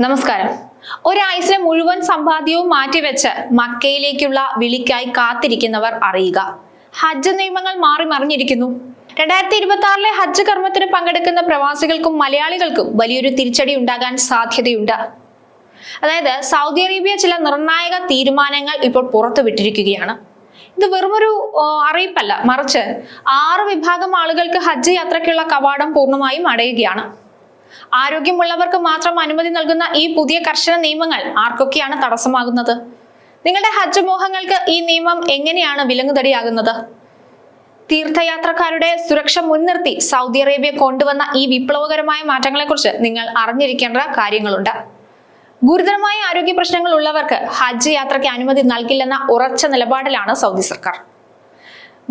നമസ്കാരം. ഒരാഴ്ച മുഴുവൻ സമ്പാദ്യവും മാറ്റിവെച്ച് മക്കയിലേക്കുള്ള വിളിക്കായി കാത്തിരിക്കുന്നവർ അറിയുക, ഹജ്ജ് നിയമങ്ങൾ മാറി മറിഞ്ഞിരിക്കുന്നു. 2026 ഹജ്ജ് കർമ്മത്തിന് പങ്കെടുക്കുന്ന പ്രവാസികൾക്കും മലയാളികൾക്കും വലിയൊരു തിരിച്ചടി ഉണ്ടാകാൻ സാധ്യതയുണ്ട്. അതായത് സൗദി അറേബ്യ ചില നിർണായക തീരുമാനങ്ങൾ ഇപ്പോൾ പുറത്തുവിട്ടിരിക്കുകയാണ്. ഇത് വെറുമൊരു അറിയിപ്പല്ല, മറിച്ച് 6 വിഭാഗം ആളുകൾക്ക് ഹജ്ജ് യാത്രയ്ക്കുള്ള കവാടം പൂർണ്ണമായും അടയുകയാണ്. ആരോഗ്യമുള്ളവർക്ക് മാത്രം അനുമതി നൽകുന്ന ഈ പുതിയ കർശന നിയമങ്ങൾ ആർക്കൊക്കെയാണ് തടസ്സമാകുന്നത്? നിങ്ങളുടെ ഹജ്ജ് മോഹങ്ങൾക്ക് ഈ നിയമം എങ്ങനെയാണ് വിലങ്ങുതടിയാകുന്നത്? തീർത്ഥയാത്രക്കാരുടെ സുരക്ഷ മുൻനിർത്തി സൗദി അറേബ്യ കൊണ്ടുവന്ന ഈ വിപ്ലവകരമായ മാറ്റങ്ങളെക്കുറിച്ച് നിങ്ങൾ അറിഞ്ഞിരിക്കേണ്ട കാര്യങ്ങളുണ്ട്. ഗുരുതരമായ ആരോഗ്യ പ്രശ്നങ്ങൾ ഉള്ളവർക്ക് ഹജ്ജ് യാത്രയ്ക്ക് അനുമതി നൽകില്ലെന്ന ഉറച്ച നിലപാടിലാണ് സൗദി സർക്കാർ.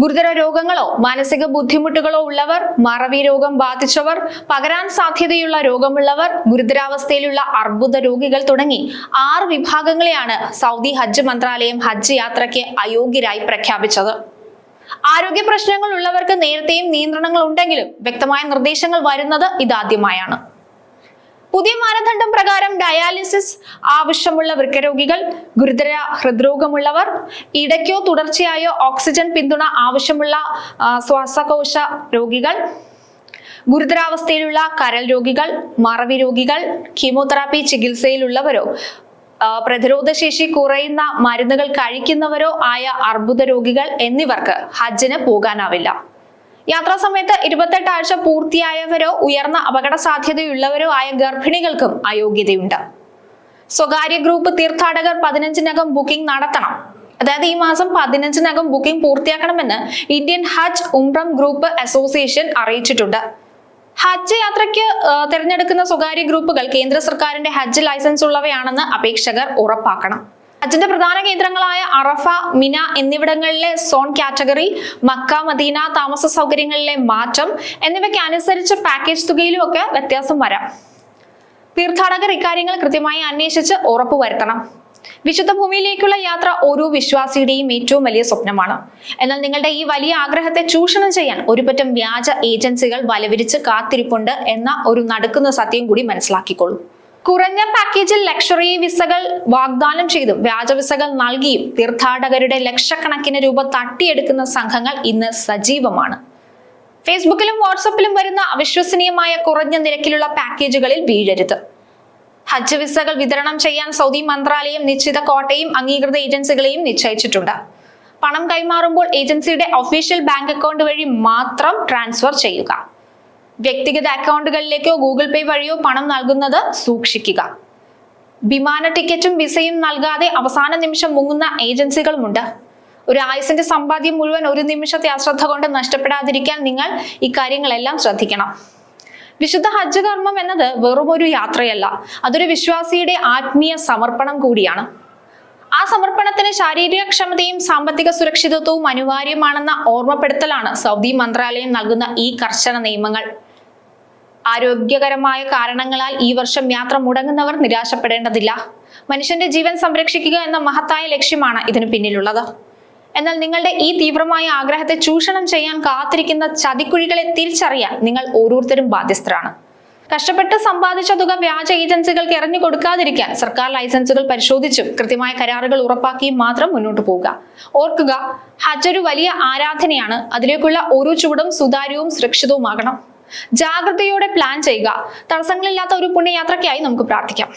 ഗുരുതര രോഗങ്ങളോ മാനസിക ബുദ്ധിമുട്ടുകളോ ഉള്ളവർ, മറവി രോഗം ബാധിച്ചവർ, പകരാൻ സാധ്യതയുള്ള രോഗമുള്ളവർ, ഗുരുതരാവസ്ഥയിലുള്ള അർബുദ രോഗികൾ തുടങ്ങി 6 വിഭാഗങ്ങളെയാണ് സൗദി ഹജ്ജ് മന്ത്രാലയം ഹജ്ജ് യാത്രയ്ക്ക് അയോഗ്യരായി പ്രഖ്യാപിച്ചത്. ആരോഗ്യ പ്രശ്നങ്ങൾ ഉള്ളവർക്ക് നേരത്തെയും നിയന്ത്രണങ്ങൾ ഉണ്ടെങ്കിലും വ്യക്തമായ നിർദ്ദേശങ്ങൾ വരുന്നത് ഇതാദ്യമായാണ്. പുതിയ മാനദണ്ഡം പ്രകാരം ഡയാലിസിസ് ആവശ്യമുള്ള വൃക്കരോഗികൾ, ഗുരുതര ഹൃദ്രോഗമുള്ളവർ, ഇടയ്ക്കോ തുടർച്ചയായോ ഓക്സിജൻ പിന്തുണ ആവശ്യമുള്ള ശ്വാസകോശ രോഗികൾ, ഗുരുതരാവസ്ഥയിലുള്ള കരൾ രോഗികൾ, മറവി രോഗികൾ, കീമോതെറാപ്പി ചികിത്സയിലുള്ളവരോ പ്രതിരോധശേഷി കുറയുന്ന മരുന്നുകൾ കഴിക്കുന്നവരോ ആയ അർബുദ രോഗികൾ എന്നിവർക്ക് ഹജ്ജിന് പോകാനാവില്ല. യാത്രാ സമയത്ത് 28 ആഴ്ച പൂർത്തിയായവരോ ഉയർന്ന അപകട സാധ്യതയുള്ളവരോ ആയ ഗർഭിണികൾക്കും അയോഗ്യതയുണ്ട്. സ്വകാര്യ ഗ്രൂപ്പ് തീർത്ഥാടകർ 15-നകം ബുക്കിംഗ് നടത്തണം. അതായത് ഈ മാസം 15-നകം ബുക്കിംഗ് പൂർത്തിയാക്കണമെന്ന് ഇന്ത്യൻ ഹജ്ജ് ഉംറ ഗ്രൂപ്പ് അസോസിയേഷൻ അറിയിച്ചിട്ടുണ്ട്. ഹജ്ജ് യാത്രയ്ക്ക് തിരഞ്ഞെടുക്കുന്ന സ്വകാര്യ ഗ്രൂപ്പുകൾ കേന്ദ്ര സർക്കാരിന്റെ ഹജ്ജ് ലൈസൻസ് ഉള്ളവയാണെന്ന് അപേക്ഷകർ ഉറപ്പാക്കണം. ഹജ്ജിന്റെ പ്രധാന കേന്ദ്രങ്ങളായ അറഫ, മിന എന്നിവിടങ്ങളിലെ സോൺ കാറ്റഗറി, മക്ക, മദീന താമസ സൗകര്യങ്ങളിലെ മാറ്റം എന്നിവയ്ക്ക് അനുസരിച്ച് പാക്കേജ് തുകയിലും ഒക്കെ വ്യത്യാസം വരാം. തീർത്ഥാടകർ ഇക്കാര്യങ്ങൾ കൃത്യമായി അന്വേഷിച്ച് ഉറപ്പുവരുത്തണം. വിശുദ്ധ ഭൂമിയിലേക്കുള്ള യാത്ര ഓരോ വിശ്വാസിയുടെയും ഏറ്റവും വലിയ സ്വപ്നമാണ്. എന്നാൽ നിങ്ങളുടെ ഈ വലിയ ആഗ്രഹത്തെ ചൂഷണം ചെയ്യാൻ ഒരുപറ്റം വ്യാജ ഏജൻസികൾ വലവിരിച്ച് കാത്തിരിപ്പുണ്ട് എന്ന ഒരു നടുക്കുന്ന സത്യം കൂടി മനസ്സിലാക്കിക്കോളൂ. കുറഞ്ഞ പാക്കേജിൽ ലക്ഷറി വിസകൾ വാഗ്ദാനം ചെയ്തും വ്യാജ വിസകൾ നൽകിയും തീർത്ഥാടകരുടെ ലക്ഷക്കണക്കിന് രൂപ തട്ടിയെടുക്കുന്ന സംഘങ്ങൾ ഇന്ന് സജീവമാണ്. ഫേസ്ബുക്കിലും വാട്സപ്പിലും വരുന്ന അവിശ്വസനീയമായ കുറഞ്ഞ നിരക്കിലുള്ള പാക്കേജുകളിൽ വീഴരുത്. ഹജ്ജ് വിസകൾ വിതരണം ചെയ്യാൻ സൗദി മന്ത്രാലയം നിശ്ചിത കോട്ടയും അംഗീകൃത ഏജൻസികളെയും നിശ്ചയിച്ചിട്ടുണ്ട്. പണം കൈമാറുമ്പോൾ ഏജൻസിയുടെ ഒഫീഷ്യൽ ബാങ്ക് അക്കൗണ്ട് വഴി മാത്രം ട്രാൻസ്ഫർ ചെയ്യുക. വ്യക്തിഗത അക്കൗണ്ടുകളിലേക്കോ ഗൂഗിൾ പേ വഴിയോ പണം നൽകുന്നത് സൂക്ഷിക്കുക. വിമാന ടിക്കറ്റും വിസയും നൽകാതെ അവസാന നിമിഷം മുങ്ങുന്ന ഏജൻസികളുമുണ്ട്. ഒരു ആയുസിന്റെ സമ്പാദ്യം മുഴുവൻ ഒരു നിമിഷത്തെ അശ്രദ്ധ കൊണ്ട് നഷ്ടപ്പെടാതിരിക്കാൻ നിങ്ങൾ ഇക്കാര്യങ്ങളെല്ലാം ശ്രദ്ധിക്കണം. വിശുദ്ധ ഹജ്ജ് കർമ്മം എന്നത് വെറുമൊരു യാത്രയല്ല, അതൊരു വിശ്വാസിയുടെ ആത്മീയ സമർപ്പണം കൂടിയാണ്. ആ സമർപ്പണത്തിന് ശാരീരികക്ഷമതയും സാമ്പത്തിക സുരക്ഷിതത്വവും അനിവാര്യമാണെന്ന ഓർമ്മപ്പെടുത്തലാണ് സൗദി മന്ത്രാലയം നൽകുന്ന ഈ കർശന നിയമങ്ങൾ. ആരോഗ്യകരമായ കാരണങ്ങളാൽ ഈ വർഷം യാത്ര മുടങ്ങുന്നവർ നിരാശപ്പെടേണ്ടതില്ല. മനുഷ്യന്റെ ജീവൻ സംരക്ഷിക്കുക എന്ന മഹത്തായ ലക്ഷ്യമാണ് ഇതിനു പിന്നിലുള്ളത്. എന്നാൽ നിങ്ങളുടെ ഈ തീവ്രമായ ആഗ്രഹത്തെ ചൂഷണം ചെയ്യാൻ കാത്തിരിക്കുന്ന ചതിക്കുഴികളെ തിരിച്ചറിയാൻ നിങ്ങൾ ഓരോരുത്തരും ബാധ്യസ്ഥരാണ്. കഷ്ടപ്പെട്ട് സമ്പാദിച്ച തുക വ്യാജ ഏജൻസികൾക്ക് എറിഞ്ഞു കൊടുക്കാതിരിക്കാൻ സർക്കാർ ലൈസൻസുകൾ പരിശോധിച്ചും കൃത്യമായ കരാറുകൾ ഉറപ്പാക്കിയും മാത്രം മുന്നോട്ട് പോവുക. ഓർക്കുക, ഹജ്ജ് ഒരു വലിയ ആരാധനയാണ്. അതിലേക്കുള്ള ഓരോ ചുവടും സുതാര്യവും സുരക്ഷിതവുമാകണം. ജാഗ്രതയോടെ പ്ലാൻ ചെയ്യുക. തടസ്സങ്ങളില്ലാത്ത ഒരു പുണ്യയാത്രയ്ക്കായി നമുക്ക് പ്രാർത്ഥിക്കാം.